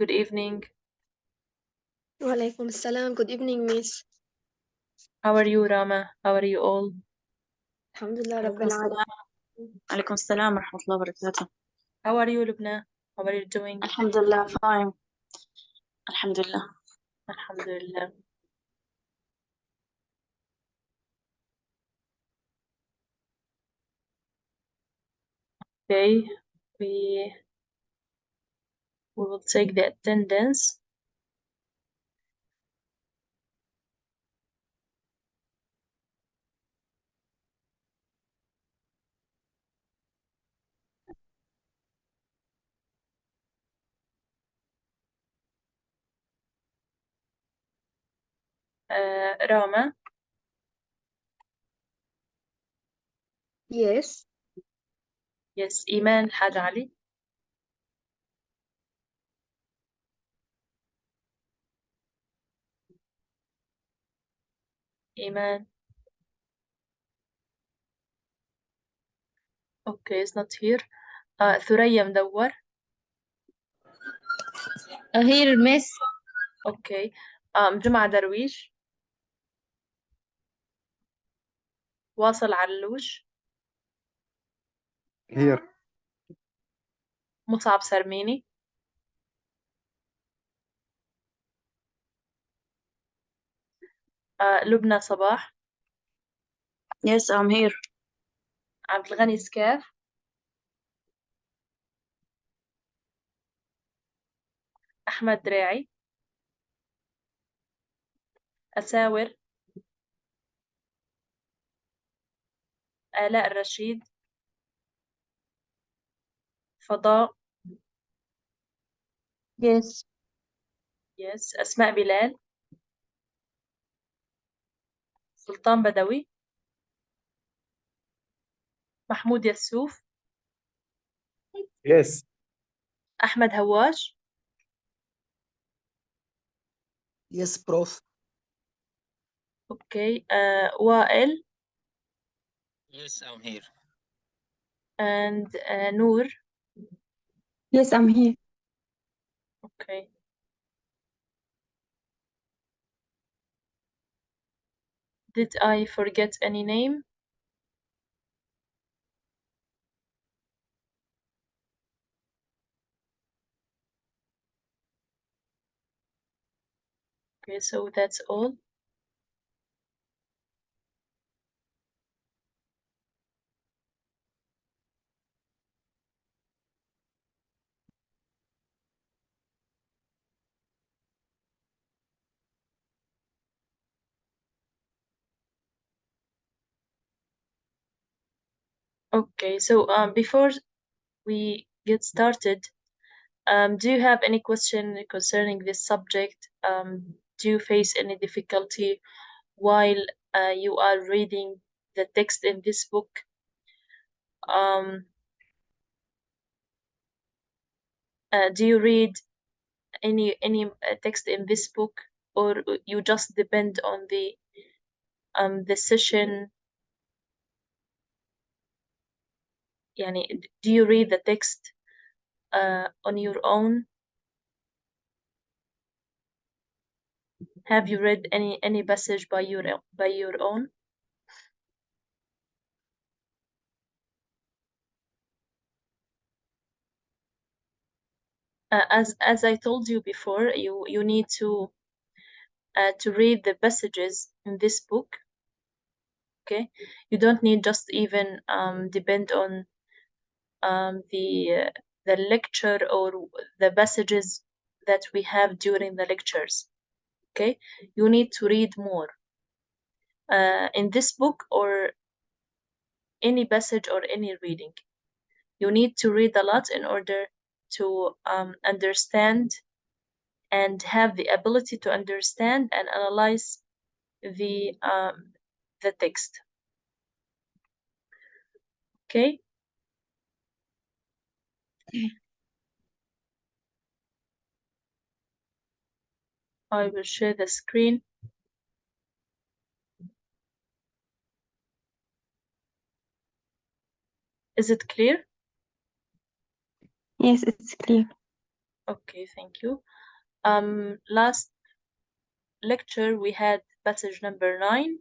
Good evening. وعليكم السلام. Good evening, miss. How are you, Rama? How are you all? الحمد لله رب عليكم العالمين. السلام. عليكم السلام ورحمة الله وبركاته. How are you, Lubna? How are you doing? الحمد لله fine. الحمد لله. Alhamdulillah. Okay, we will take the attendance. Rama, Yes. yes. إيمان حاج علي. إيمان. Okay, it's not here. ثريا مدور. Here, miss. Okay. جمعة درويش. واصل علوش. Here. مصعب سرميني. لبنى صباح. Yes, I'm here. عبد الغني سكاف. أحمد دراعي. أساور. آلاء الرشيد. فضاء. Yes. Yes. أسماء بلال. سلطان بدوي. محمود يسوف. Yes. أحمد هواش. Yes, prof. Okay. وائل. Yes, I'm here. And Noor. Yes, I'm here. Okay. Did I forget any name? Okay, so that's all. Okay, so before we get started, do you have any question concerning this subject? Do you face any difficulty while you are reading the text in this book? Do you read any text in this book, or you just depend on the session? يعني, do you read the text on your own? Have you read any passage by your own? As I told you before, you need to read the passages in this book. Okay, you don't need just even depend on the lecture or the passages that we have during the lectures. Okay, you need to read more in this book or any passage or any reading. You need to read a lot in order to understand and have the ability to understand and analyze the text. Okay. I will share the screen. Is it clear? Yes, it's clear. Okay, thank you. Last lecture we had passage number 9.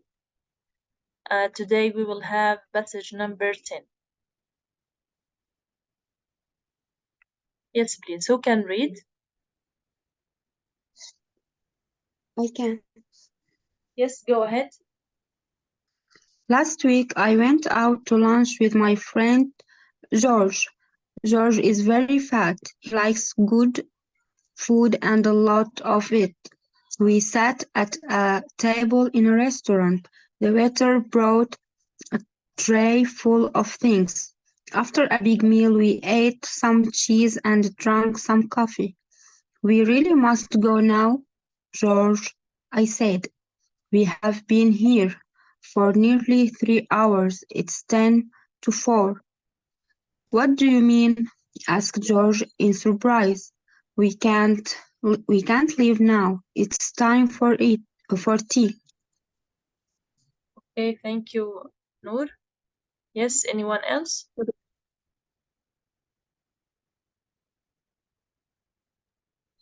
Today we will have passage number 10. Yes, please. Who can read? I can. Yes, go ahead. Last week I went out to lunch with my friend George. George is very fat. He likes good food and a lot of it. We sat at a table in a restaurant. The waiter brought a tray full of things. After a big meal, we ate some cheese and drank some coffee. We really must go now, George, I said. We have been here for nearly 3 hours. It's 10 to 4. What do you mean? Asked George in surprise. We can't leave now. It's time for tea. Okay, thank you, Noor. Yes, anyone else?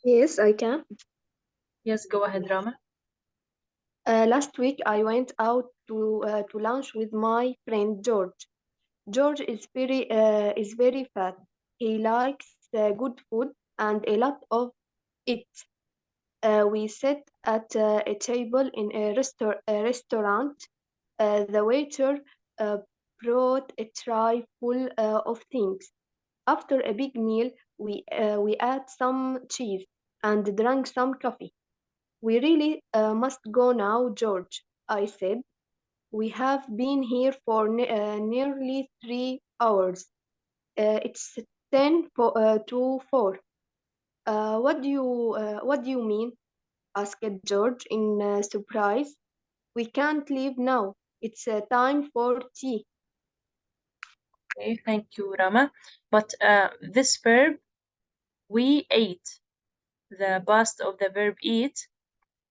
Yes, I can. Yes, go ahead, Rama. Last week I went out to lunch with my friend George. George is very fat. He likes good food and a lot of it. We sat at a table in a restaurant. The waiter brought a tray full of things. After a big meal, we ate some cheese and drank some coffee. We really must go now, George, I said. We have been here for nearly 3 hours. It's 10 to 4. What do you mean? Asked George in surprise. We can't leave now. It's time for tea. Okay, thank you, Rama. But this verb, we ate, the past of the verb eat,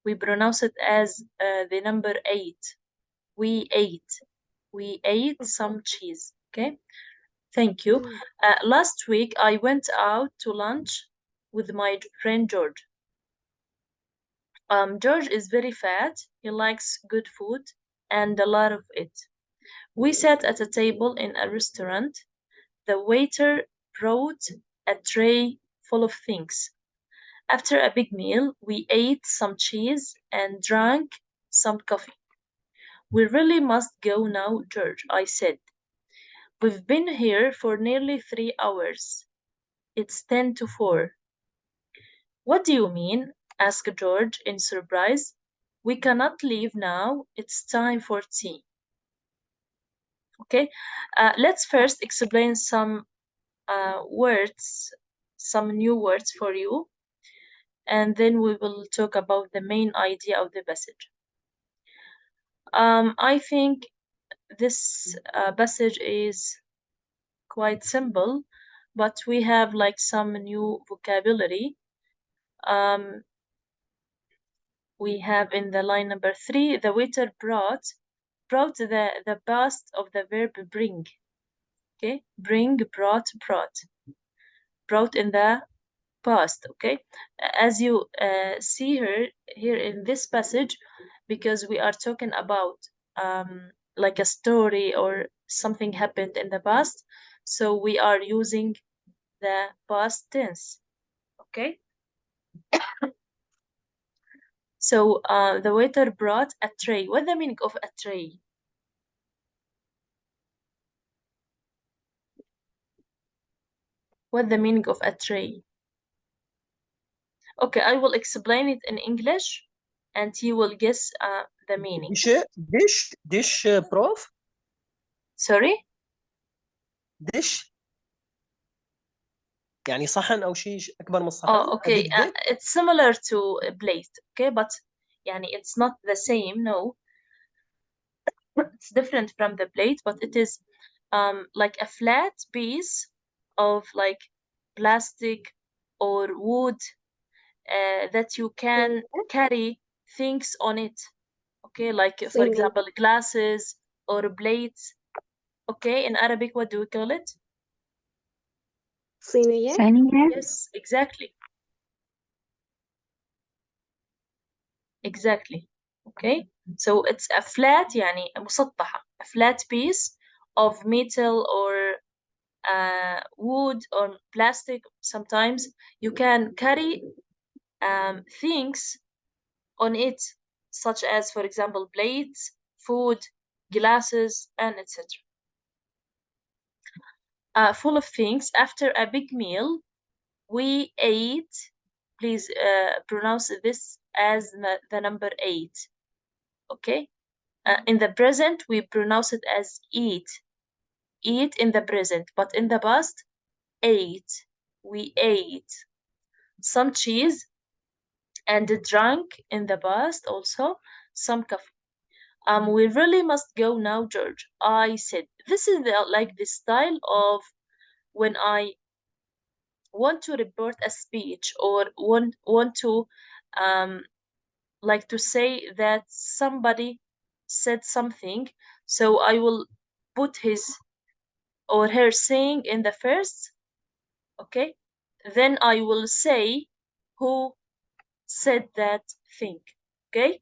we pronounce it as the number 8. We ate. We ate some cheese. Okay, thank you. Last week I went out to lunch with my friend George. George is very fat. He likes good food and a lot of it. We sat at a table in a restaurant. The waiter brought a tray full of things. After a big meal, we ate some cheese and drank some coffee. We really must go now, George, I said. We've been here for nearly 3 hours. It's 10 to 4. What do you mean? Asked George in surprise. We cannot leave now. It's time for tea. Okay, let's first explain some words, some new words for you, and then we will talk about the main idea of the passage. I think this passage is quite simple, but we have like some new vocabulary. We have in the line number 3, the waiter brought the past of the verb bring. Okay, bring, brought in the past. Okay, as you see here in this passage, because we are talking about like a story or something happened in the past, so we are using the past tense. Okay, so the waiter brought a tray. What's the meaning of a tray? What's the meaning of a tray? Okay, I will explain it in English and you will guess the meaning. dish prof. Sorry? dish يعني صحن أو شيء أكبر من الصحن. Oh, okay. It's similar to a plate, okay, but يعني it's not the same, no. It's different from the plate, but it is like a flat piece of like plastic or wood that you can carry things on it. Okay, like for example, glasses or plates. Okay, in Arabic, what do we call it? صينية. Yes, exactly. Exactly. Okay. So it's a flat يعني مسطحة, a flat piece of metal or wood or plastic. Sometimes you can carry things on it, such as, for example, plates, food, glasses, and etc. Full of things. After a big meal, we ate. Please pronounce this as the number 8. Okay. In the present, we pronounce it as eat. Eat in the present, but in the past, ate. We ate some cheese and drank in the past also some coffee. We really must go now, George. I said. This is like the style of when I want to report a speech or want to like to say that somebody said something. So I will put his or her saying in the first, okay? Then I will say who said that thing, okay?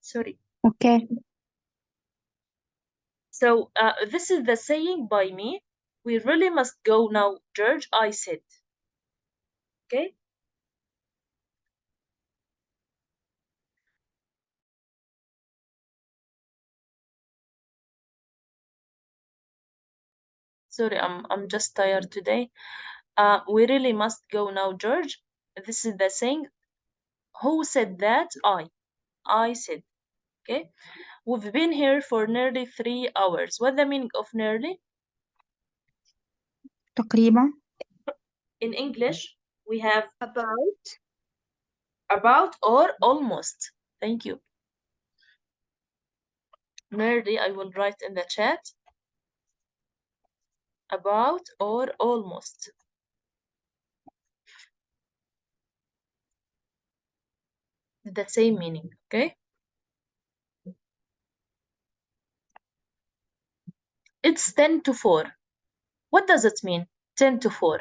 Sorry. Okay. So this is the saying by me. We really must go now, George, I said. Okay? Sorry, I'm just tired today. We really must go now, George. This is the saying. Who said that? I said. Okay? We've been here for nearly 3 hours. What's the meaning of nearly? تقريبا. In English, we have About or almost. Thank you. Nearly, I will write in the chat. About or almost. The same meaning, okay? It's 10 to 4. What does it mean? 10 to 4.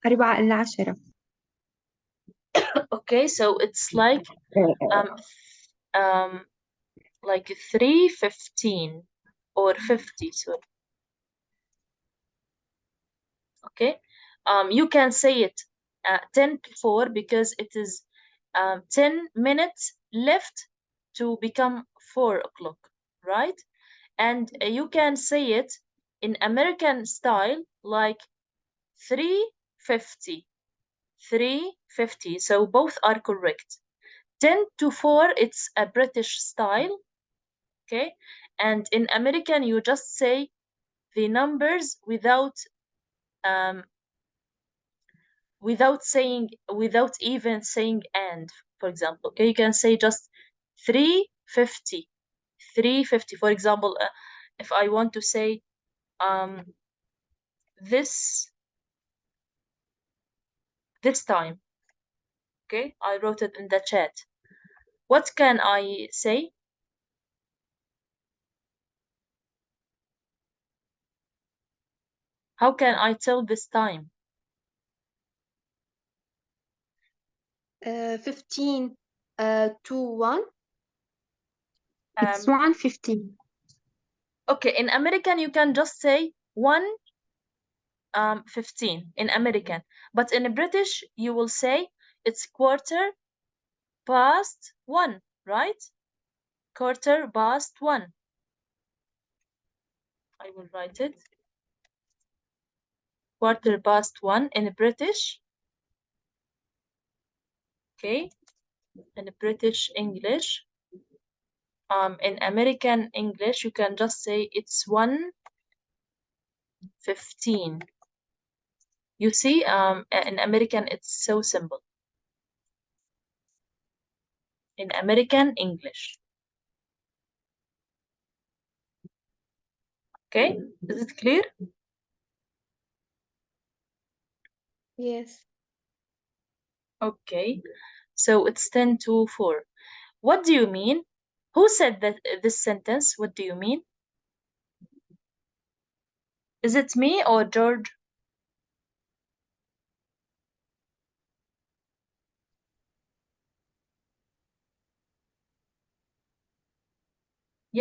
4:10. Okay, so it's like like 3:15 or 50, sorry. Okay, you can say it 10 to 4 because it is 10 minutes left to become 4 o'clock, right? And you can say it in American style like 3:50. 3:50. So both are correct. 10 to 4, it's a British style. Okay. And in American, you just say the numbers without even saying and, for example. Okay, you can say just 3:50. 3:50. For example, if I want to say this time. Okay, I wrote it in the chat. What can I say? How can I tell this time? 15 to 1. It's 1:15. Okay, in American you can just say 1:15 in American, but in British you will say it's 1:15, right? 1:15. I will write it. 1:15 in British. Okay, in British English. In American English, you can just say it's 1:15. You see, in American, it's so simple. In American English. Okay, is it clear? Yes. Okay, so it's 10 to 4. What do you mean? Who said that this sentence? What do you mean? Is it me or George?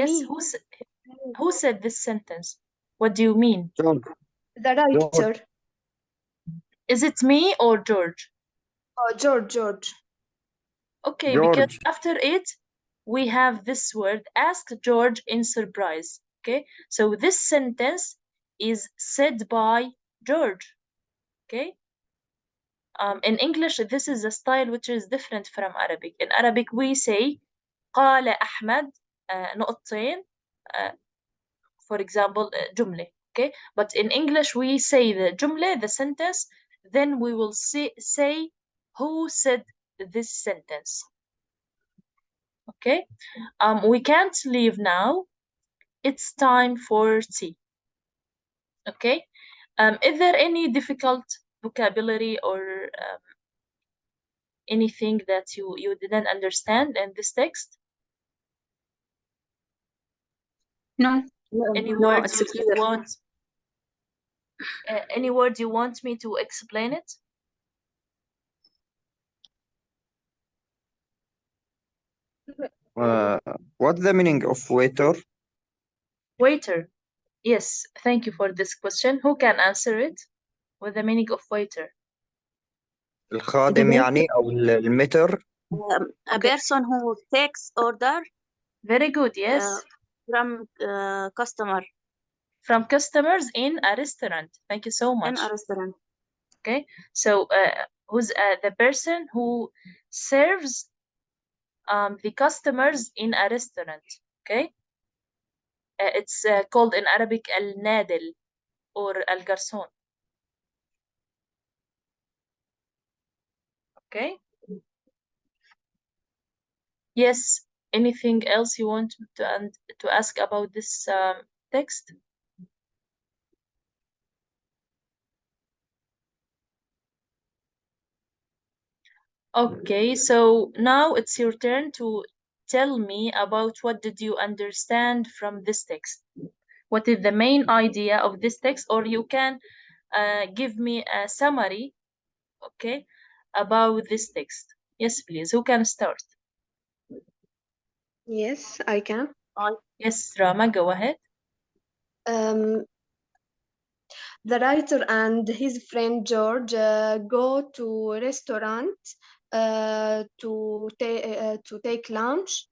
Yes, Me. who said this sentence? What do you mean? George. The writer. Is it me or George? Oh, George. Okay, George. because after it, we have this word, asked George in surprise. Okay, so this sentence is said by George. Okay. In English, this is a style which is different from Arabic. In Arabic, we say قال أحمد نقطتين for example جملة. Okay, but in English we say the جملة, the sentence, then we will say who said this sentence. Okay, we can't leave now. It's time for tea. Okay, is there any difficult vocabulary or anything that you didn't understand in this text? No. Any No, words it's you clear. want? Any word you want me to explain it? What's the meaning of waiter? Waiter. Yes, thank you for this question. Who can answer it? With the meaning of waiter. الخادم يعني أو المتر. A person who takes order Very good, yes. from customer. From customers in a restaurant. Thank you so much. In a restaurant. Okay, so who's the person who serves the customers in a restaurant? Okay, it's called in Arabic al-nadil or al-garçon. Okay. Yes. Anything else you want to ask about this text? Okay, so now it's your turn to tell me about what did you understand from this text. What is the main idea of this text, or you can give me a summary, okay, about this text. Yes, please. Who can start? Yes, I can. Yes, Rama, go ahead. The writer and his friend George go to a restaurant to take lunch.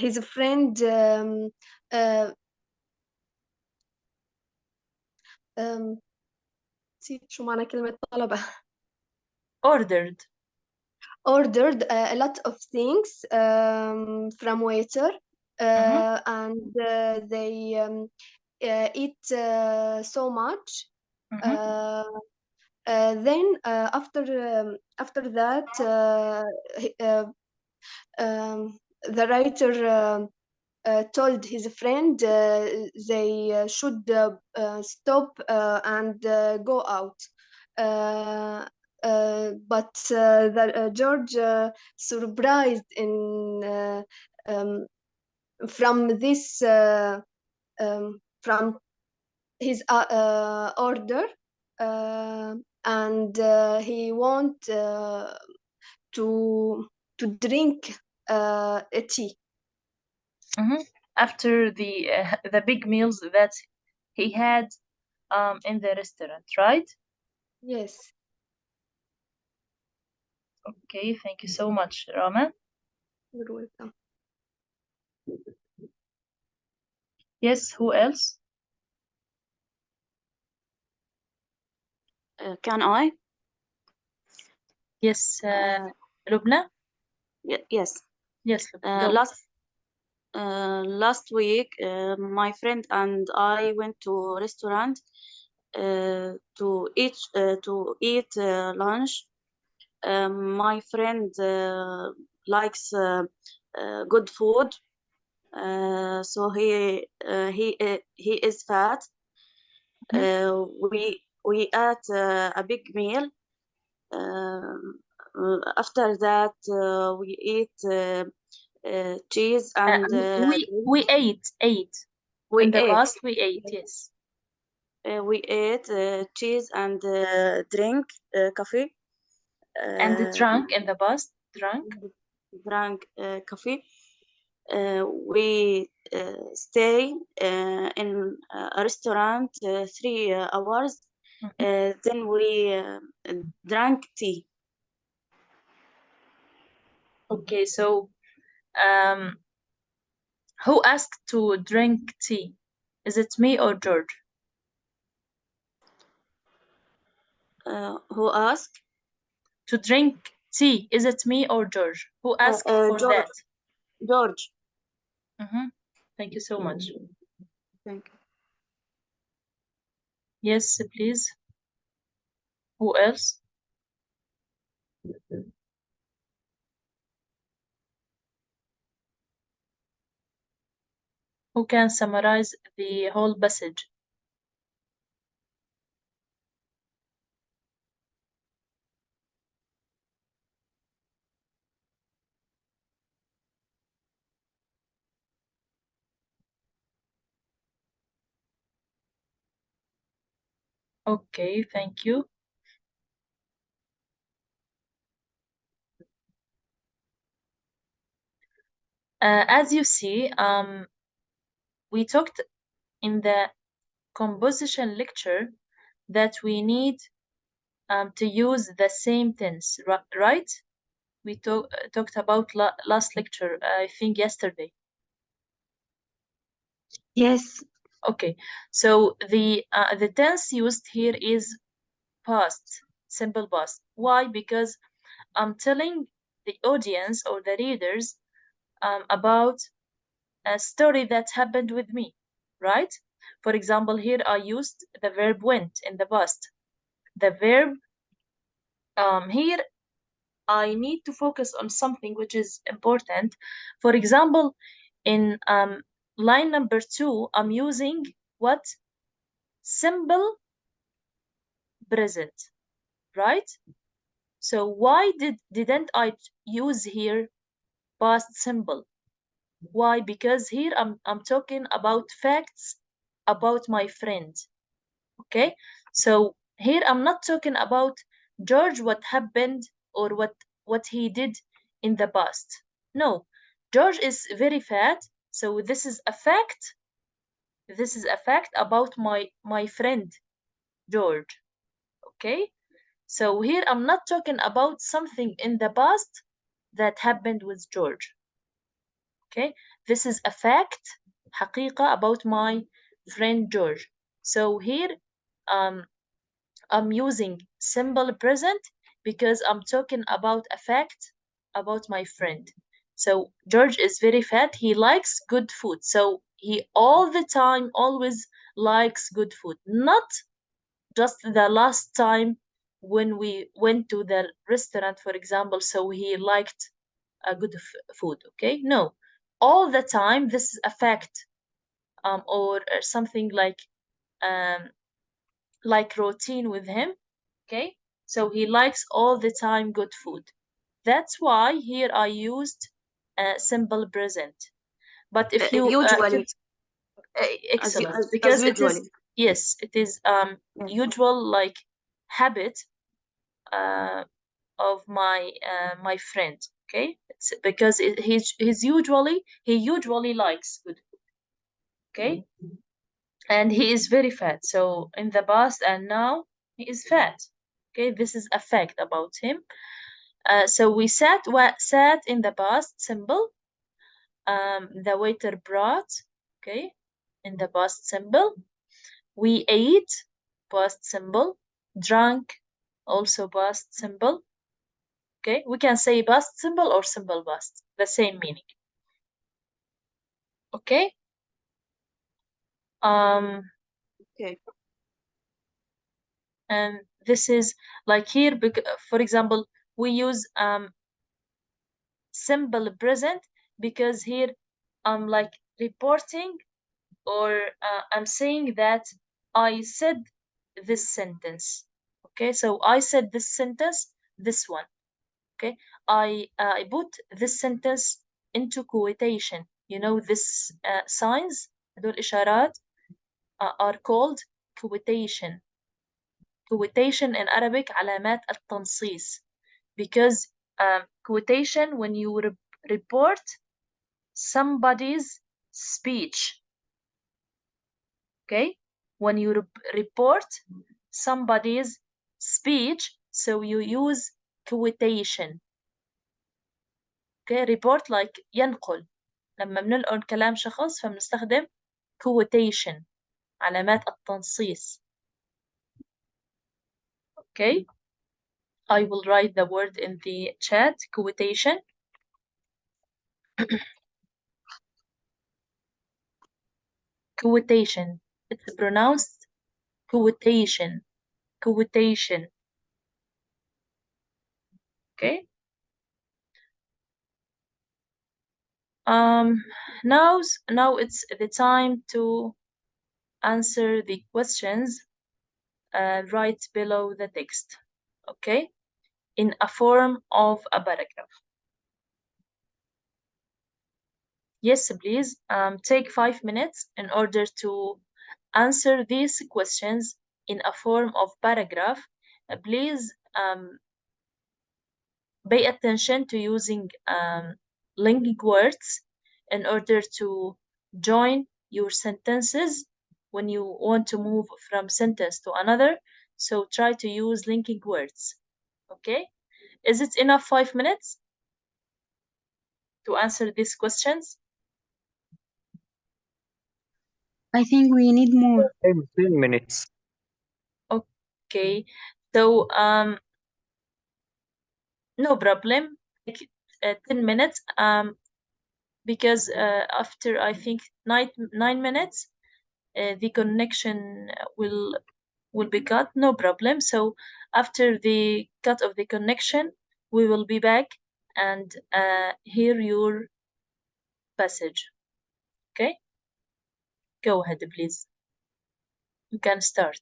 His friend نسيت شو معنى كلمة طلبة. ordered a lot of things from waiter and they eat so much. Then after that the writer told his friend they should stop and go out. But George surprised from this from his order and he want to drink a tea. After the big meals that he had in the restaurant, right? Yes. Okay, thank you so much, Rama. You're welcome. Yes, who else? Can I? Yes, Lubna? Yes. Yes, Lubna. Last week, my friend and I went to a restaurant to eat lunch. My friend likes good food, so he is fat. We ate a big meal. After that, we eat cheese and we ate. In the past, we ate. Yes. We ate cheese and drink coffee. And drank in the past. Drank coffee. We stay in a restaurant 3 hours. Then we drank tea. Okay, so who asked to drink tea? Is it me or George? Who asked? To drink tea, is it me or George? Who asked for George. that? George. Thank you so much. Thank you. Yes, please. Who else? Who can summarize the whole passage? Okay, thank you. As you see, we talked in the composition lecture that we need to use the same tense, right? We talked about last lecture, I think yesterday. Yes. Okay, so the tense used here is past, simple past. Why? Because I'm telling the audience or the readers about a story that happened with me, right? For example, here I used the verb went in the past. The verb here I need to focus on something which is important. For example, in line number 2, I'm using what? Simple present, right? So why didn't I use here past simple? Why? Because here I'm talking about facts about my friend. Okay, so here I'm not talking about George, what happened or what he did in the past. No, George is very fat, so this is a fact. This is a fact about my friend George. Okay, so here I'm not talking about something in the past that happened with George. Okay, this is a fact, حقيقة, about my friend George. So here I'm using simple present because I'm talking about a fact about my friend. So George is very fat. He likes good food. So he all the time always likes good food. Not just the last time when we went to the restaurant, for example, so he liked a good food. Okay, no, all the time. This is a fact, or something like routine with him. Okay, so he likes all the time good food. That's why here I used simple present. But if you usually, excellent, as because it usually. is, yes, it is usual, like habit of my friend. Okay, it's because he usually likes good food. Okay, and he is very fat, so in the past and now he is fat. Okay, this is a fact about him. So we sat in the past simple. The waiter brought. Okay, in the past simple. We ate, past simple. Drank, also past simple. Okay, we can say past simple or simple past, the same meaning. Okay. Okay. And this is like here, for example, we use simple present because here I'm like reporting, or I'm saying that I said this sentence. Okay, so I said this sentence, this one. Okay, I put this sentence into quotation. You know, this signs, هدول إشارات are called quotation. Quotation in Arabic علامات التنصيص, because quotation, when you report somebody's speech. Okay? When you report somebody's speech, so you use quotation. Okay? Report like ينقل. لما بننقل كلام شخص فبنستخدم quotation. علامات التنصيص. Okay? I will write the word in the chat. Quotation. Quotation. It's pronounced quotation. Quotation. Okay. Now it's the time to answer the questions right below the text. Okay, in a form of a paragraph. Yes, please. Take 5 minutes in order to answer these questions in a form of paragraph. Please pay attention to using linking words in order to join your sentences when you want to move from sentence to another. So try to use linking words. Okay? Is it enough 5 minutes to answer these questions? I think we need more. 10 minutes. Okay. So no problem. Like 10 minutes. Because after I think 9 minutes, the connection will be cut. No problem. So after the cut of the connection, we will be back and hear your passage. Okay? Go ahead, please. You can start.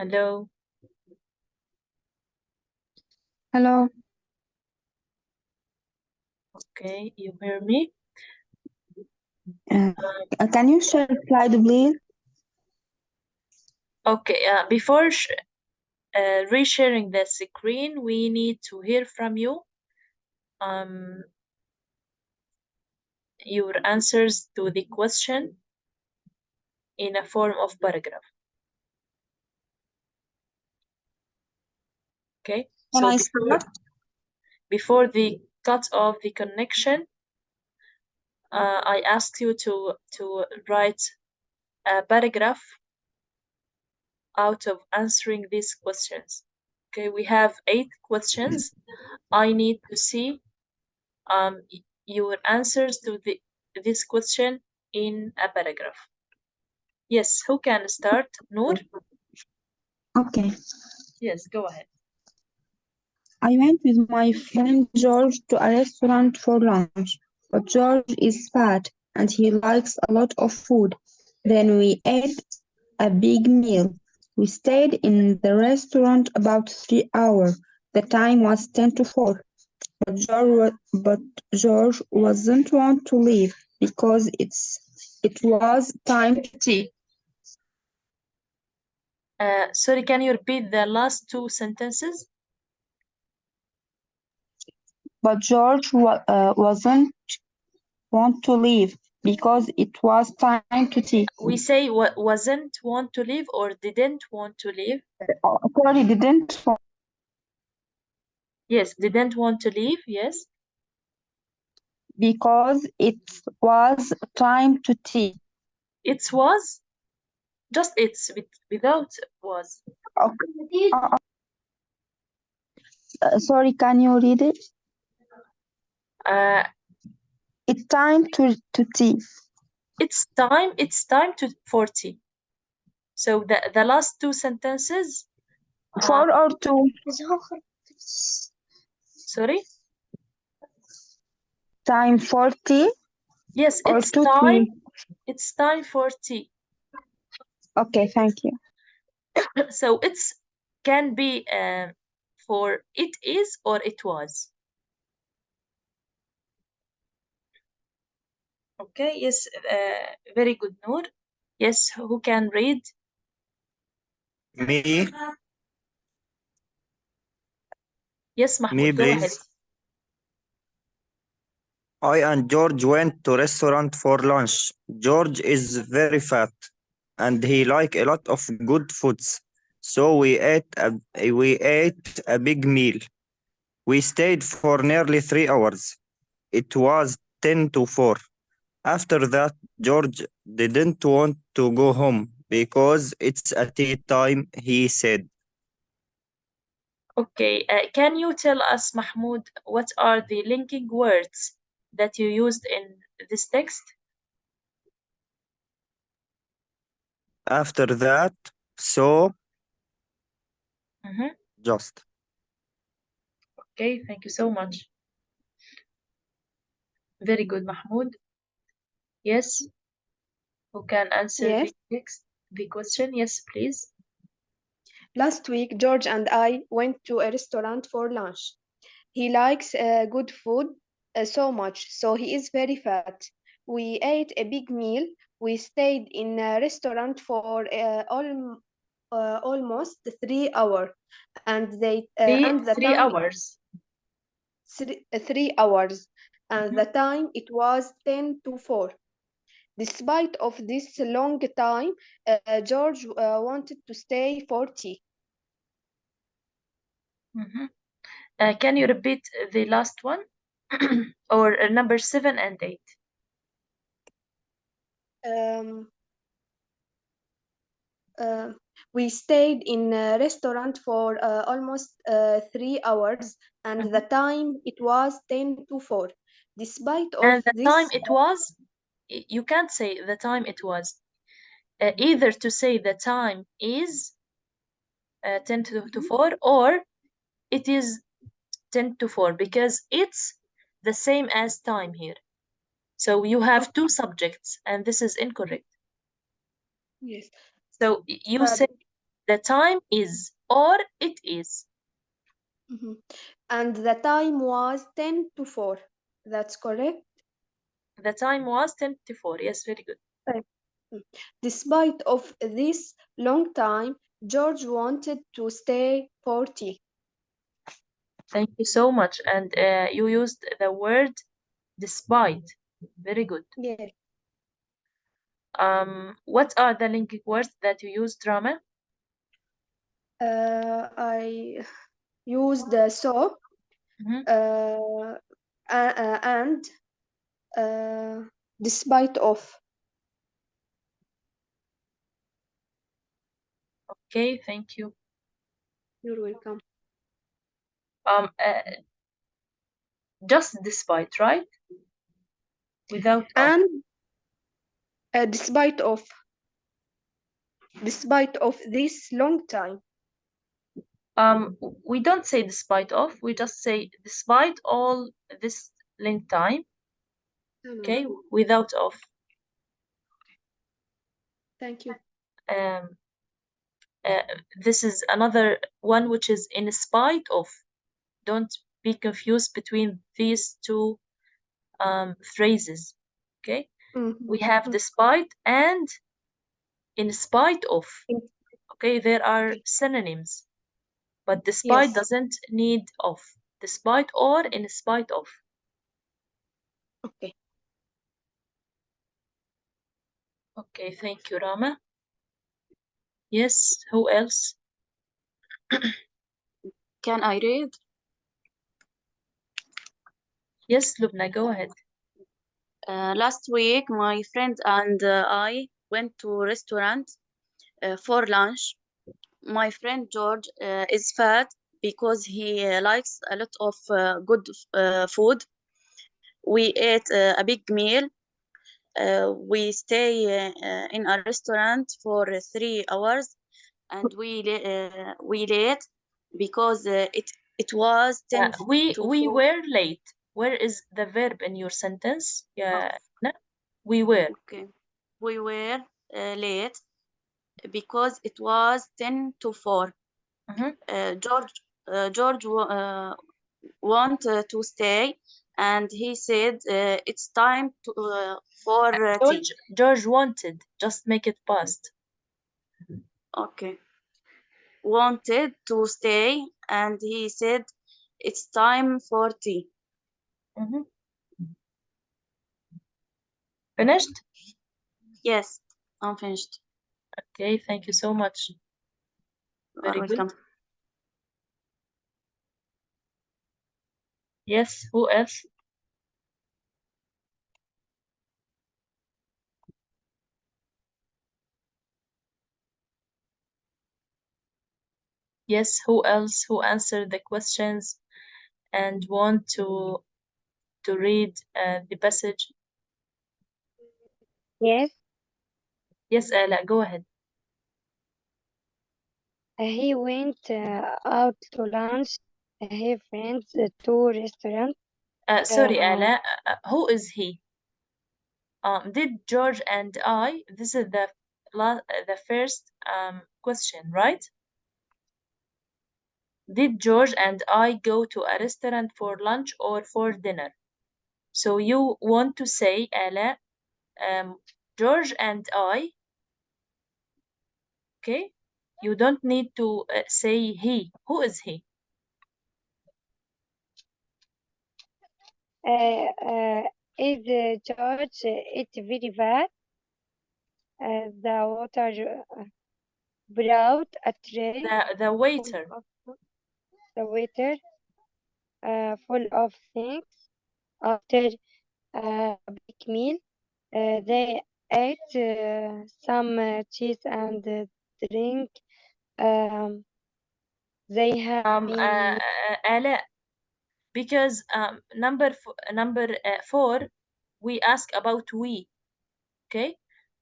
Hello. Hello. Okay, you hear me? Can you share the slide, please? Okay, before resharing the screen, we need to hear from you your answers to the question in a form of paragraph. Okay, Can so I start? before the cut of the connection, I asked you to write a paragraph out of answering these questions. Okay, we have 8 questions. I need to see your answers to this question in a paragraph. Yes, who can start? Noor? Okay. Yes, go ahead. I went with my friend George to a restaurant for lunch, but George is fat and he likes a lot of food. Then we ate a big meal. We stayed in the restaurant about 3 hours. The time was 10 to 4. But George wasn't want to leave because it was time to tea. Sorry, can you repeat the last 2 sentences? But George wasn't want to leave because it was time to tea. We say wasn't want to leave or didn't want to leave? Sorry, didn't. Yes, didn't want to leave, yes. Because it was time to tea. It was? Just it's without was. Okay. Sorry, can you read it? It's time to tea. It's time for tea. So the last 2 sentences. 4 or 2? Sorry? Time for tea? Yes, or it's to time. tea? It's time for tea. Okay, thank you. So it's can be for it is or it was. Okay, yes, very good, Noor. Yes, who can read? Me, Yes, Mahmoud, go ahead. please. I and George went to restaurant for lunch. George is very fat and he like a lot of good foods. So we ate a big meal. We stayed for nearly 3 hours. It was 10 to 4. After that, George didn't want to go home because it's a tea time, he said. Okay, can you tell us, Mahmoud, what are the linking words that you used in this text? After that, so, just. Okay, thank you so much. Very good, Mahmoud. Yes, who can answer Yes. the question? Yes, please. Last week, George and I went to a restaurant for lunch. He likes good food so much, so he is very fat. We ate a big meal. We stayed in a restaurant for almost 3 hours, and the 3 time hours. 3 hours, and the time it was 10 to 4. Despite of this long time, George wanted to stay for tea. Can you repeat the last one? Or number 7 and 8? We stayed in a restaurant for almost 3 hours, and the time it was 10 to 4. Despite of And the this, time it was, you can't say the time it was. Either to say the time is 10 to 4 or it is 10 to 4 because it's the same as time here. So you have 2 subjects and this is incorrect. yes. So you say The time is or it is. And the time was 10 to 4. That's correct? The time was 10 to 4. Yes, very good. Despite of this long time, George wanted to stay 40. Thank you so much. And you used the word despite. Very good. Yes. What are the linking words that you used, Rama? I used so and despite of. Okay, thank you. You're welcome. Just despite, right? Without of. And despite of this long time. We don't say despite of, we just say despite all this length time. Okay, without of. Thank you. This is another one which is in spite of. Don't be confused between these two phrases. Okay, we have despite and in spite of. Okay, there are synonyms, but despite doesn't need of. Despite or in spite of. Okay. Okay, thank you, Rama. Yes, who else? Can I read? Yes, Lubna, go ahead. Last week, my friend and I went to a restaurant for lunch. My friend George is fat because he likes a lot of good food. We ate a big meal. We stay in a restaurant for 3 hours, and we late because it was 10 we to 4. were late. Where is the verb in your sentence? Yeah, no? We were. Okay, we were late because it was 10 to 4. George wanted to stay, and he said it's time to, for tea. George wanted. Just make it past. Okay. Wanted to stay, and he said it's time for tea. Finished? Yes, I'm finished. Okay, thank you so much. Very welcome. good. Yes, who else? Yes, who else who answered the questions and want to read the passage? Yes. Yes, Ala, go ahead. He went out to lunch. His friends to restaurant. Sorry, Ala. Who is he? Did George and I? This is the first question, right? Did George and I go to a restaurant for lunch or for dinner? So you want to say, Ala, George and I. Okay, you don't need to say he. Who is he? Is George? It's very bad. The water brought a tray. The waiter. The waiter full of things. After a big meal, they ate some cheese and drink. They have been Ala, because number 4, we ask about we. Okay,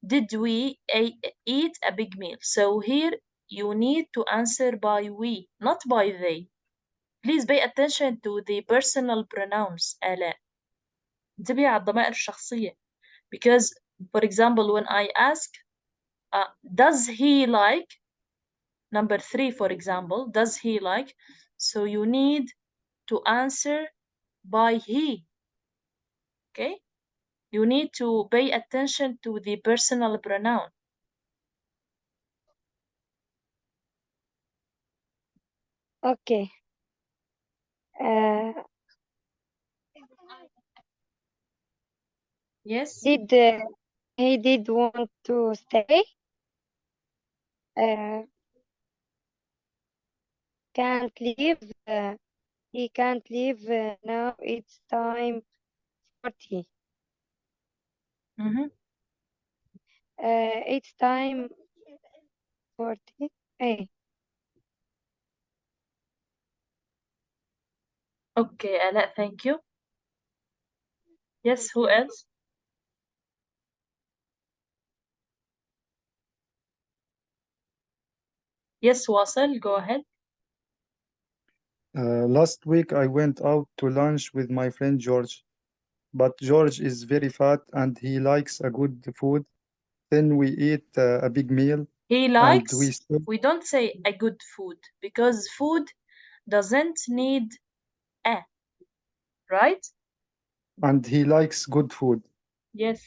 did we eat a big meal? So here you need to answer by we, not by they. Please pay attention to the personal pronouns. آلاء انتبهي على الضمائر الشخصية. Because for example when I ask does he like, Number 3, for example, does he like? So you need to answer by he. Okay? You need to pay attention to the personal pronoun. Okay. Yes? Did he did want to stay? Can't leave. He can't leave now. It's time for tea. Mm-hmm. It's time for tea. Hey. Okay, Ala, thank you. Yes, who else? Yes, Wasel, go ahead. Last week I went out to lunch with my friend George, but George is very fat and he likes a good food. Then we eat a big meal He and likes, we don't say a good food because food doesn't need a, right? and he likes good food. Yes.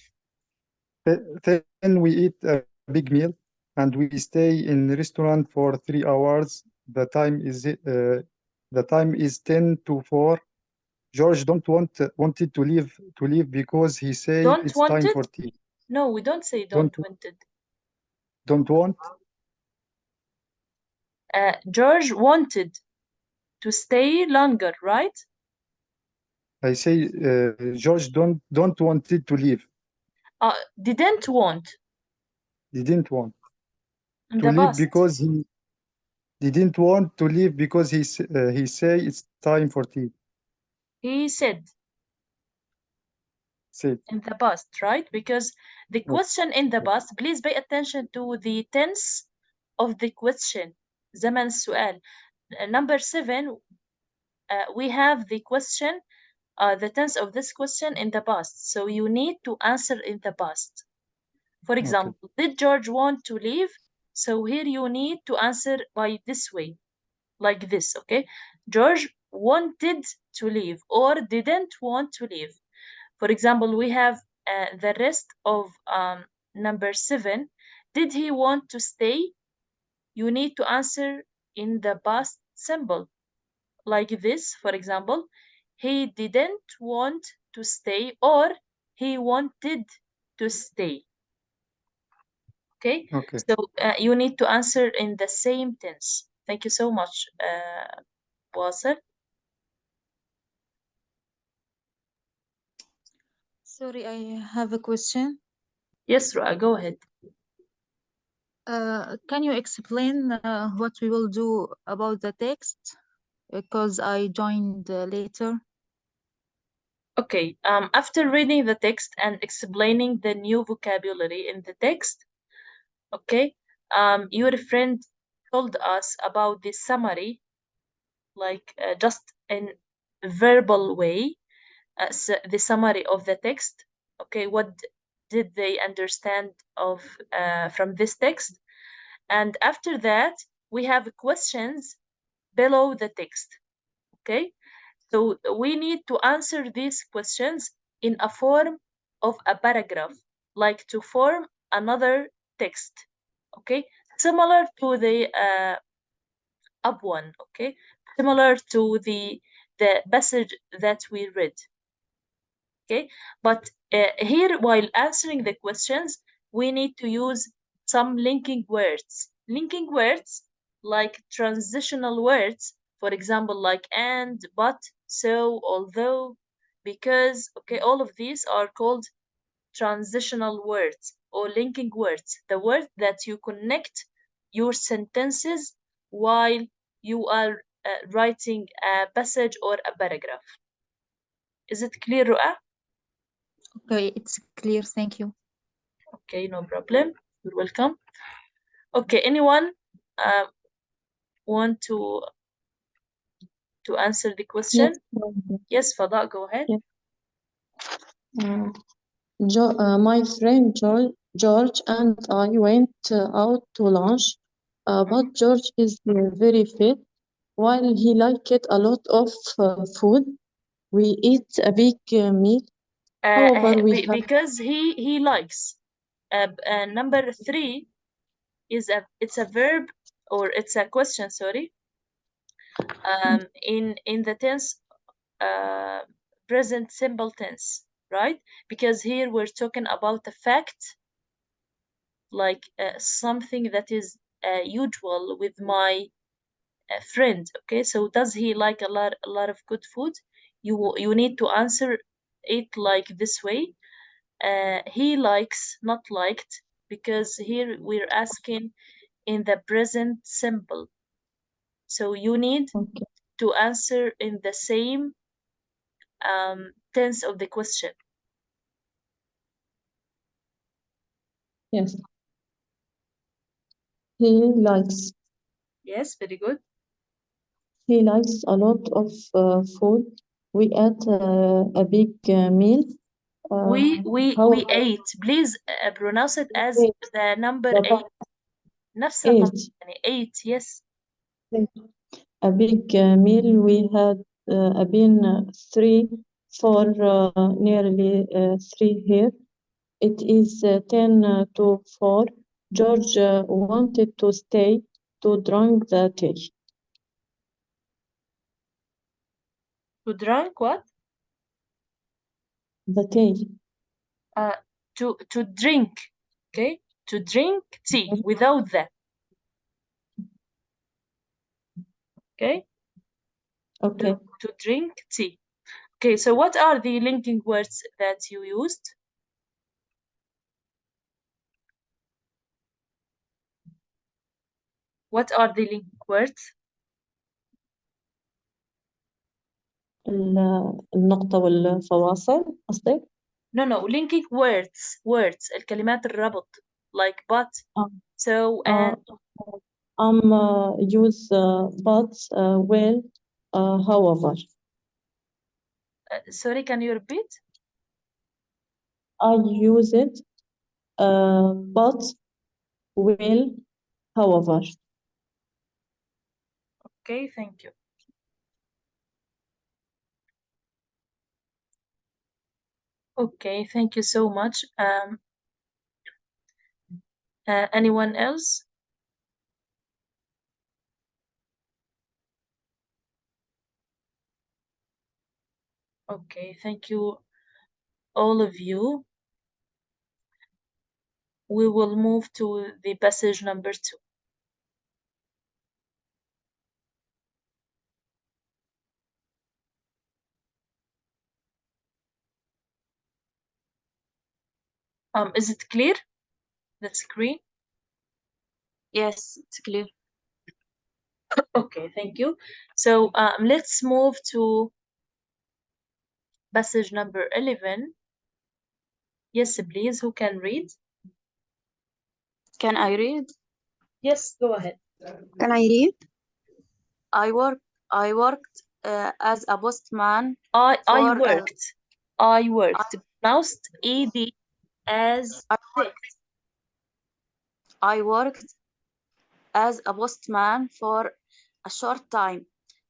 Then we eat a big meal and we stay in restaurant for 3 hours. The time is 10 to 4. George don't wanted to leave because he say Don't it's want time it? for tea. No, we don't say Don't don't want it. don't want. George wanted to stay longer, right? I say George don't wanted to leave. Didn't want He didn't want in to the leave past. because he didn't want to leave because he say it's time for tea. He said Said in the past, right? Because the question in the past, please pay attention to the tense of the question. زمن السؤال. Number 7, we have the question, the tense of this question in the past. So you need to answer in the past. For example, did George want to leave? So here you need to answer by this way, like this, okay? George wanted to leave or didn't want to leave. For example, we have the rest of number 7. Did he want to stay? You need to answer in the past simple, like this. For example, he didn't want to stay or he wanted to stay. Okay? So you need to answer in the same tense. Thank you so much, Wasser. Sorry, I have a question. Yes, Ra, go ahead. Can you explain what we will do about the text? Because I joined later. Okay, after reading the text and explaining the new vocabulary in the text, okay, your friend told us about the summary, like just in verbal way, so the summary of the text. Okay, what did they understand of from this text? And after that, we have questions below the text. Okay, so we need to answer these questions in a form of a paragraph, like to form another text. Okay, similar to the up one. Okay, similar to the passage that we read. Okay, but here, while answering the questions, we need to use some linking words. Linking words like transitional words, for example, like and, but, so, although, because. Okay, all of these are called transitional words or linking words, the word that you connect your sentences while you are writing a passage or a paragraph. Is it clear, Ru'a? Okay, it's clear. Thank you. Okay, no problem. You're welcome. Okay, anyone want to answer the question? Yes, Fada, go ahead. My friend George and I went out to lunch But George is very fit. While he liked a lot of food, we eat a big meal. However, we have because he likes. Number 3 is it's a verb, or it's a question, sorry. In the tense, present simple tense, right? Because here we're talking about a fact, like something that is usual with my friend. Okay, so does he like a lot of good food? You need to answer it like this way. He likes, not liked, because here we're asking in the present simple. So you need to answer in the same tense of the question. Yes. He likes. Yes, very good. He likes a lot of food. We ate a big meal. We ate. Please pronounce it as the number 8. نفس رقم 8. Yes. A big meal. We had been 3 for nearly 3 here. It is 10 to 4. George wanted to stay to drink the tea. To drink what? The tea. To drink. Okay. To drink tea without that. Okay. Okay. To drink tea. Okay. So what are the linking words that you used? What are the linking words? النقطة والفواصل قصدك؟ No, linking words الكلمات الربط, like but, so, and. Use but, well, however. Sorry, can you repeat? I use it, but, will, however. Okay, thank you. Okay, thank you so much. Anyone else? Okay, thank you, all of you. We will move to the passage number 2. Is it clear? The screen? Yes, it's clear. Okay, thank you. So let's move to passage number 11. Yes, please, who can read? Can I read? Yes, go ahead. Can I read? I worked as a postman. I worked. Pronounced ED as I worked as a postman for a short time,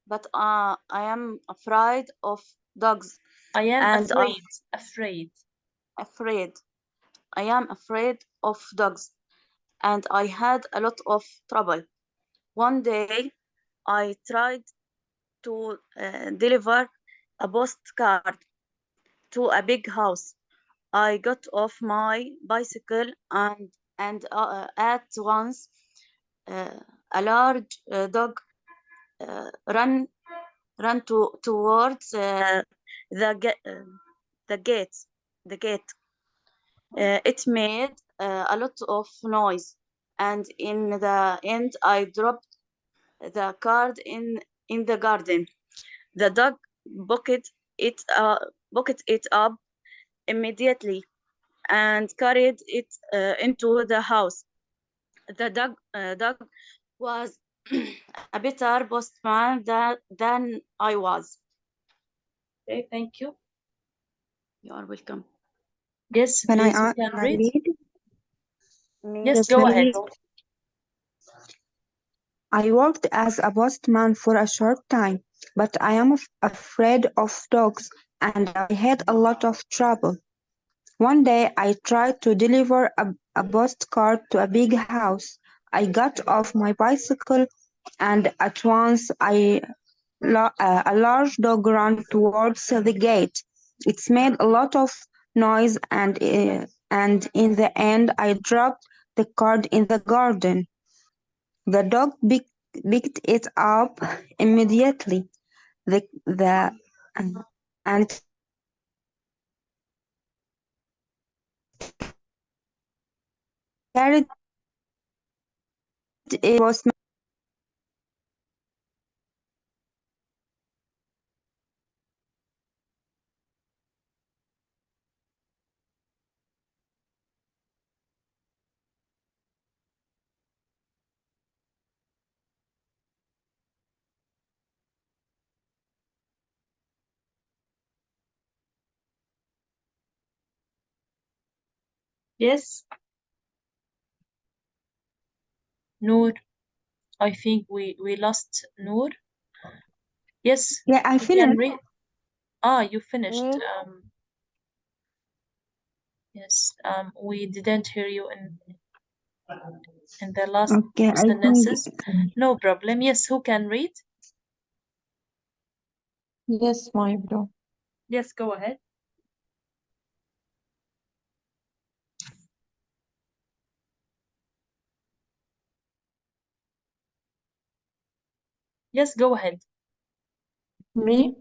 but I am afraid of dogs. I am afraid. I am afraid of dogs, and I had a lot of trouble. One day, I tried to deliver a postcard to a big house. I got off my bicycle and at once a large dog ran towards the gate. It made a lot of noise, and in the end, I dropped the card in the garden. The dog bucket it up immediately and carried it into the house. The dog was a better postman than I was. Okay, thank you. You are welcome. Yes, Can please, I you can read. read? Yes, go ahead. I worked as a postman for a short time, but I am afraid of dogs and I had a lot of trouble. One day I tried to deliver a postcard to a big house. I got off my bicycle and at once a large dog ran towards the gate. It made a lot of noise and in the end I dropped the card in the garden. The dog picked it up immediately and carried it was Yes. Noor, I think we lost Noor. Yes. yeah, I You can finished. read. You finished. Me? Yes. We didn't hear you in the last Okay, I think sentences. No problem. Yes, who can read? Yes, my bro. Yes, go ahead. Yes, go ahead. Me,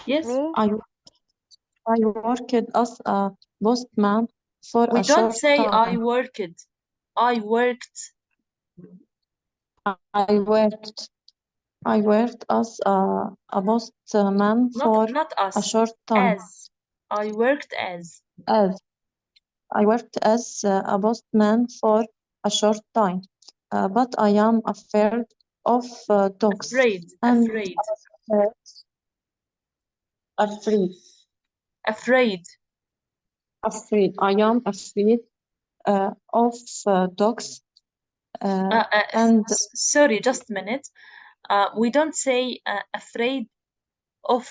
Yes. Me? I worked as a postman for We a don't short say I time. worked. I worked. I worked as a postman for Not a us. short time. As. I worked as. As I worked as a postman for a short time, but I am afraid of dogs Afraid. and Afraid. afraid. Afraid. Afraid. I am afraid of dogs and Sorry, just a minute. We don't say afraid of,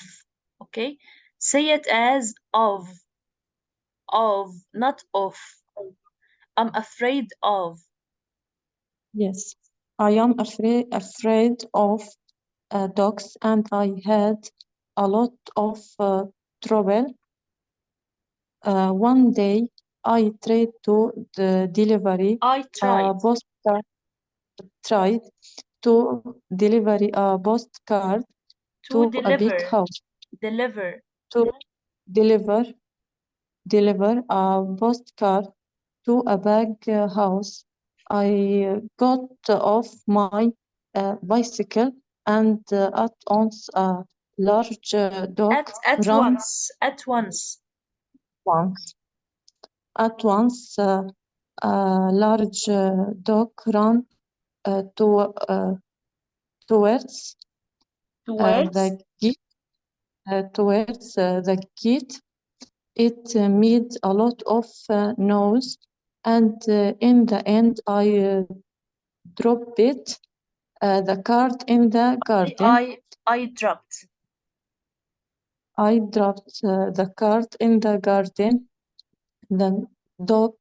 okay? Say it as of, not of. I'm afraid of. yes, I am afraid of dogs and I had a lot of trouble. One day I tried to delivery I tried tried to deliver a postcard to to a big house. deliver. To deliver a postcard to a big house. I got off my bicycle and at once a large dog At ran once. At once. once. At once, a large dog ran towards Towards. the gate. Towards the gate, it made a lot of noise, and in the end, I dropped the card in the garden. I dropped. I dropped the card in the garden. The dog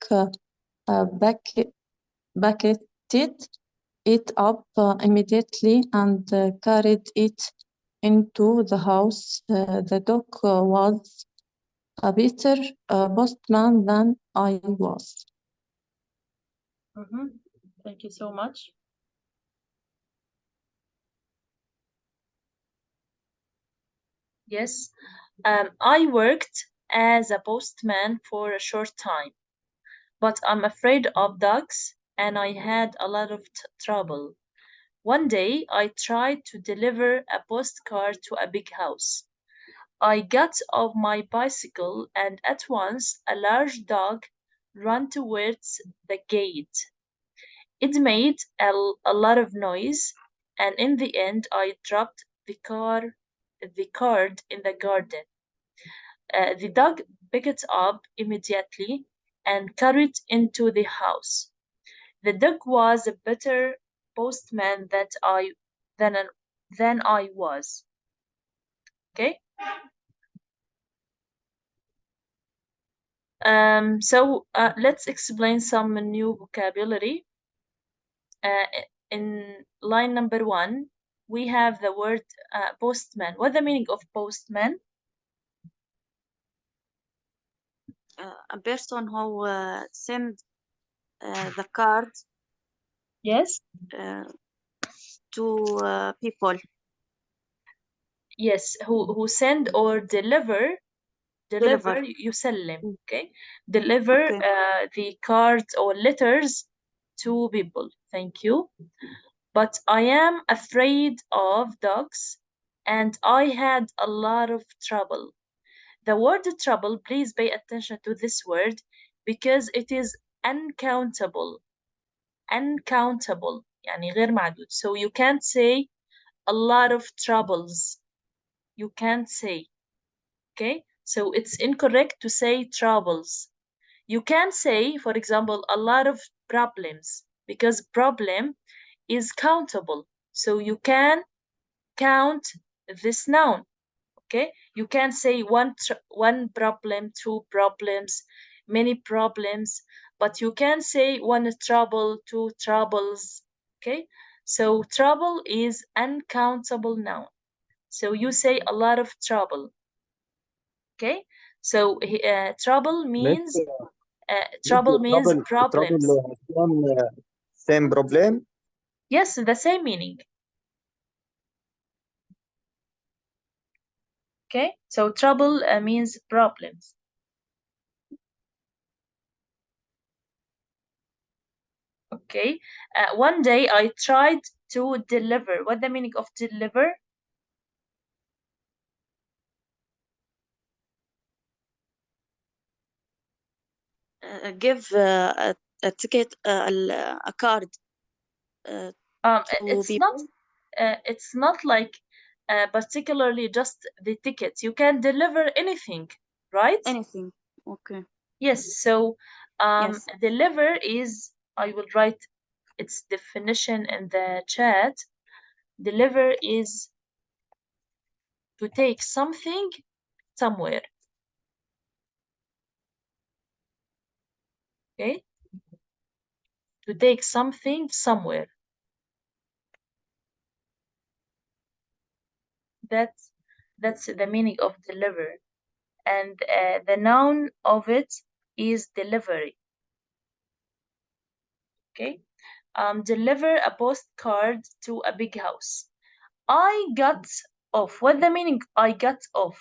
bucketed it up immediately and carried it into the house. The dog was a better postman than I was. Thank you so much. Yes. I worked as a postman for a short time, but I'm afraid of dogs and I had a lot of trouble. One day I tried to deliver a postcard to a big house. I got off my bicycle and at once a large dog ran towards the gate. It made a lot of noise, and in the end I dropped the card in the garden. The dog picked it up immediately and carried it into the house. The dog was a better postman than I was. Okay. So let's explain some new vocabulary. In line number 1, we have the word postman. What's the meaning of postman? A person who send the card. Yes. To people. Yes, who send or deliver يسلم. Okay, deliver the cards or letters to people. Thank you. But I am afraid of dogs and I had a lot of trouble. The word trouble, please pay attention to this word because it is uncountable. Uncountable يعني غير معدود. So you can't say a lot of troubles. You can't say. Okay, so it's incorrect to say troubles. You can say, for example, a lot of problems because problem is countable. So you can count this noun. Okay, you can say one problem, 2 problems, many problems, but you can say 1 trouble, 2 troubles. Okay, so trouble is uncountable noun. So you say a lot of trouble. Okay, so trouble means problems. Same problem. Yes, the same meaning. Okay, so trouble means problems. Okay, one day I tried to deliver. What's the meaning of deliver? Give a ticket, a card. It's not like particularly just the tickets. You can deliver anything, right? Anything. Okay. Yes. So Yes. deliver is, I will write its definition in the chat. Deliver is to take something somewhere. Okay? To take something somewhere. That's the meaning of deliver. And the noun of it is delivery. Okay? Deliver a postcard to a big house. I got off. What's the meaning I got off?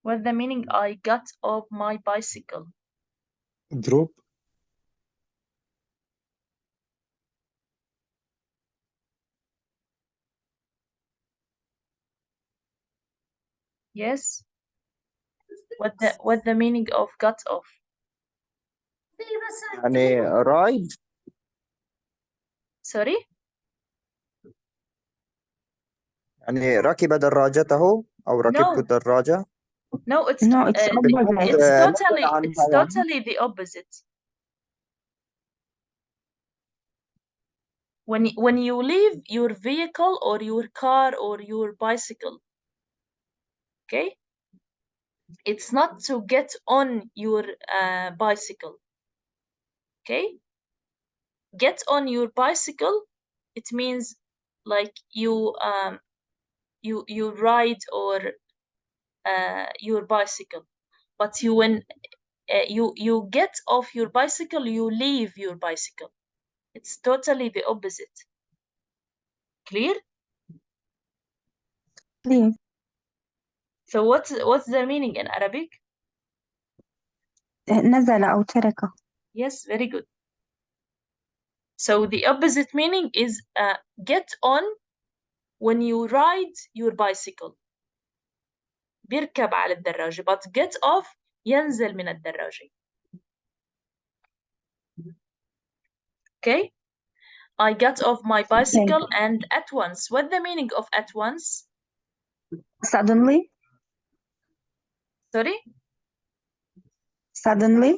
What's the meaning I got off my bicycle? Drop. Yes. What the meaning of got off? يعني ride. Sorry? يعني ركب دراجته أو ركبت الدراجة. No, it's totally the opposite. When you leave your vehicle or your car or your bicycle, okay, it's not to get on your bicycle. Okay, get on your bicycle, it means like you ride or your bicycle, but when you get off your bicycle, you leave your bicycle. It's totally the opposite. Clear? Clear. So what's the meaning in Arabic? نزل أو ترك. Yes, very good. So the opposite meaning is get on when you ride your bicycle. بيركب على الدراجة. But get off ينزل من الدراجة. Okay? I got off my bicycle and at once. What's the meaning of at once? Suddenly. Sorry? Suddenly.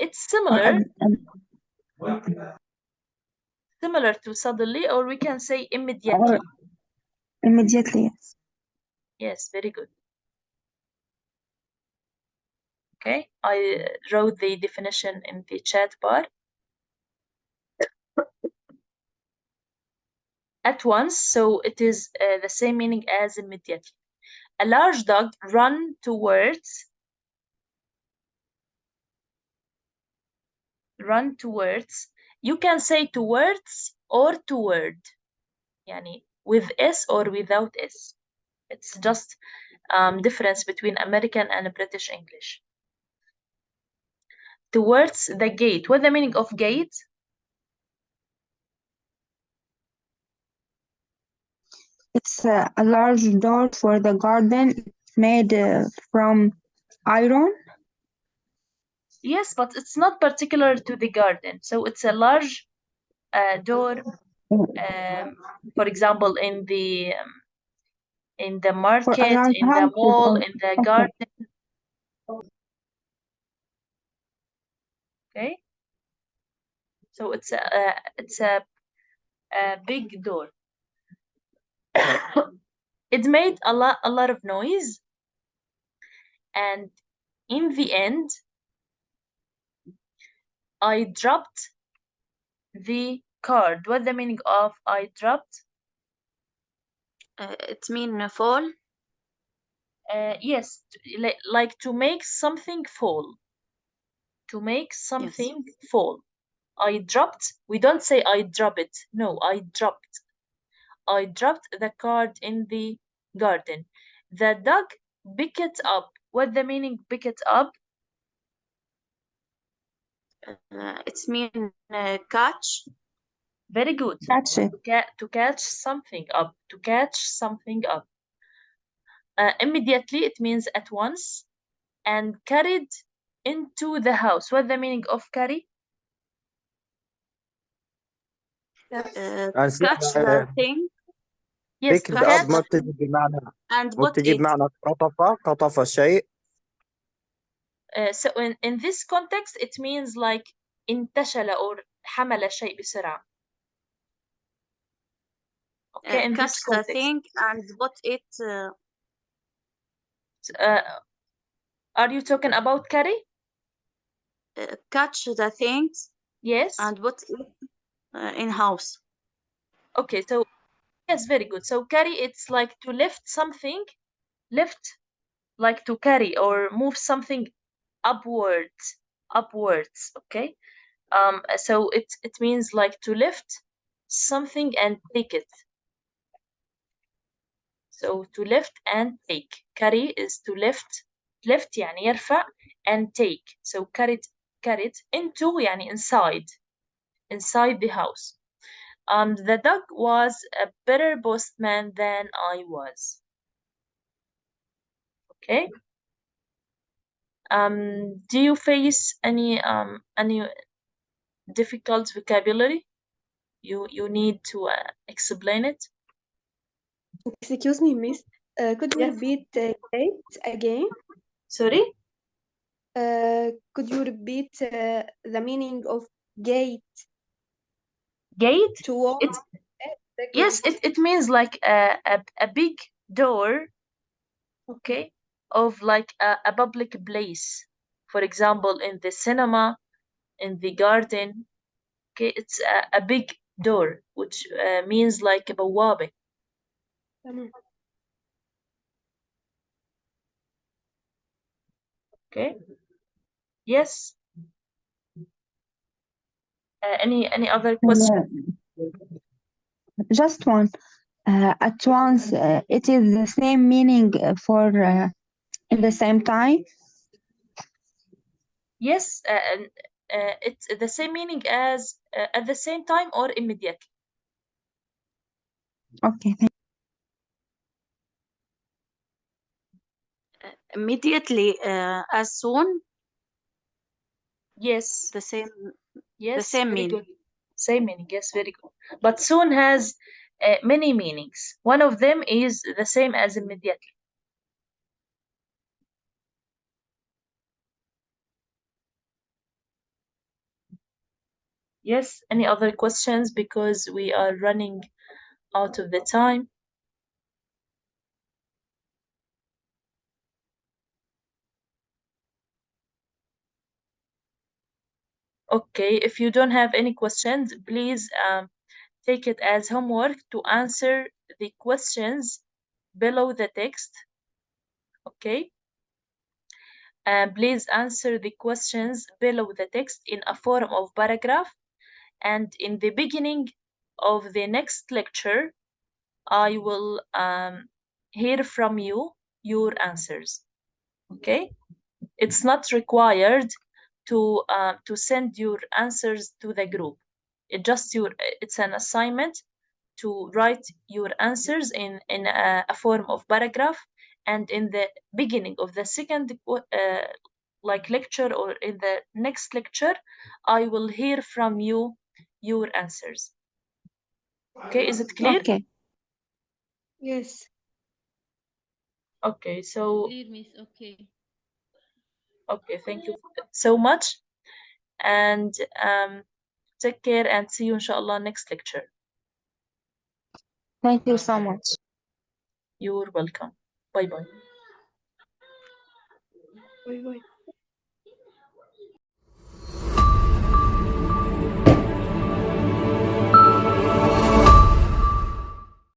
It's similar to suddenly, or we can say immediately. Immediately. Yes, very good. Okay, I wrote the definition in the chat bar. At once, so it is the same meaning as immediately. A large dog run towards. You can say towards or toward. Yani with S or without S. It's just difference between American and British English. Towards the gate. What's the meaning of gate? It's a large door for the garden made from iron. Yes, but it's not particular to the garden. So it's a large door, for example, in the market, in the mall, in the garden. Okay. So it's a big door. It made a lot of noise, and in the end, I dropped the card. What's the meaning of I dropped? It means fall. Yes, like to make something fall. To make something fall. I dropped. We don't say I drop it. No, I dropped. I dropped the card in the garden. The dog picked it up. What the meaning pick it up? It means catch. Very good. Catch it. To catch something up. To catch something up. Immediately, it means at once. And carried into the house. What the meaning of carry? Catch the thing. Yes, picked up ما بتجي بمعنى and ما put بتجي it. بمعنى قطف شيء. So in this context, it means like انتشل or حمل شيء بسرعة. Okay, in catch this the context. thing and put it. Are you talking about carry? Catch the things. Yes. And put it in house. Okay, so yes, very good. So carry, it's like to lift something, lift, like to carry or move something upwards. Okay. So it means like to lift something and take it. So to lift and take. Carry is to lift. Lift يعني يرفع and take. So carry it into يعني inside the house. The dog was a better postman than I was. Okay. Do you face any difficult vocabulary? You need to explain it. Excuse me, Miss. Could you repeat gate again? Sorry? Could you repeat the meaning of gate? Gate? To Yes, it means like a big door, okay, of like a public place. For example, in the cinema, in the garden. Okay, it's a big door, which means like a بوابة. Okay. Yes. Any other question? Just one. At once, it is the same meaning for in the same time. Yes, and it's the same meaning as at the same time or immediately. Okay. Immediately, as soon. Yes. The same. Yes. The same very meaning. good. Same meaning. Yes. Very good. But soon has many meanings. One of them is the same as immediately. Yes. Any other questions? Because we are running out of the time. Okay, if you don't have any questions, please take it as homework to answer the questions below the text. Okay? Please answer the questions below the text in a form of paragraph. And in the beginning of the next lecture, I will hear from you your answers. Okay? It's not required to send your answers to the group. It's an assignment to write your answers in a form of paragraph, and in the beginning of the second lecture, or in the next lecture, I will hear from you your answers. Okay, is it clear? Okay. Yes. Okay, so Clear, miss. Okay. okay, thank you so much, and take care, and see you inshallah next lecture. Thank you so much. You're welcome. Bye bye. Bye bye.